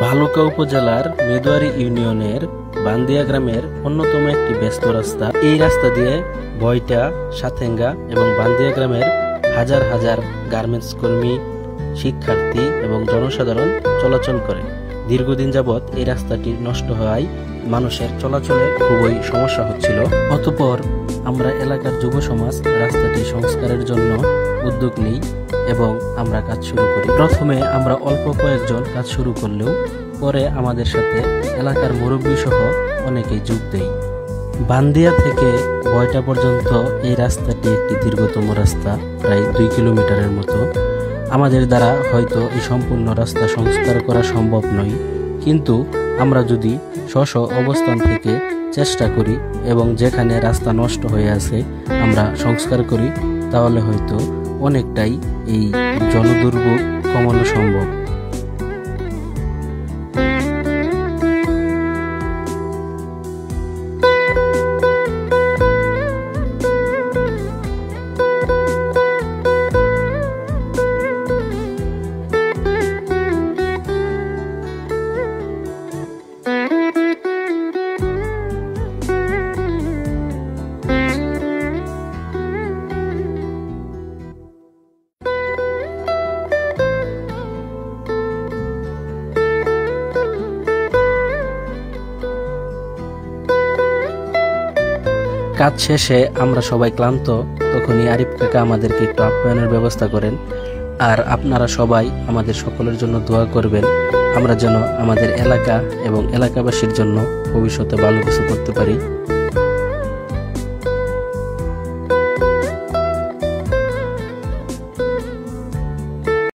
ভালুকা উপজেলার মেদুয়ারি ইউনিয়নের বান্দিয়া গ্রামের অন্যতম একটি ব্যস্ত রাস্তা। এই রাস্তা দিয়ে বয়টা, সাতেঙ্গা এবং বান্দিয়া গ্রামের হাজার হাজার গার্মেন্টস কর্মী, শিক্ষার্থী এবং জনসাধারণ চলাচল করে। দীর্ঘদিন যাবৎ এই রাস্তাটি নষ্ট হওয়ায় মানুষের চলাচলে খুবই সমস্যা হচ্ছিল। অতঃপর আমরা এলাকার যুব সমাজ রাস্তাটি সংস্কারের জন্য উদ্যোগ নিই এবং আমরা কাজ শুরু করি। প্রথমে আমরা অল্প কয়েকজন কাজ শুরু করলেও পরে আমাদের সাথে এলাকার মুরব্বী সহ অনেকেই যোগ দেয়। বান্দিয়া থেকে বয়টা পর্যন্ত এই রাস্তাটি একটি দীর্ঘতম রাস্তা, প্রায় 2 কিলোমিটারের মতো। আমাদের দ্বারা হয়তো এই সম্পূর্ণ রাস্তা সংস্কার করা সম্ভব নয়, কিন্তু আমরা যদি স্ব অবস্থান থেকে চেষ্টা করি এবং যেখানে রাস্তা নষ্ট হয়ে আছে আমরা সংস্কার করি, তাহলে হয়তো অনেকটাই এই জনদুর্ভোগ কমানো সম্ভব। কাজ শেষে আমরা সবাই ক্লান্ত, তখনই আরিফ কাকা আমাদেরকে একটু আপ্যায়নের ব্যবস্থা করেন। আর আপনারা সবাই আমাদের সকলের জন্য দোয়া করবেন, আমরা যেন আমাদের এলাকা এবং এলাকাবাসীর জন্য ভবিষ্যতে ভালো কিছু করতে পারি।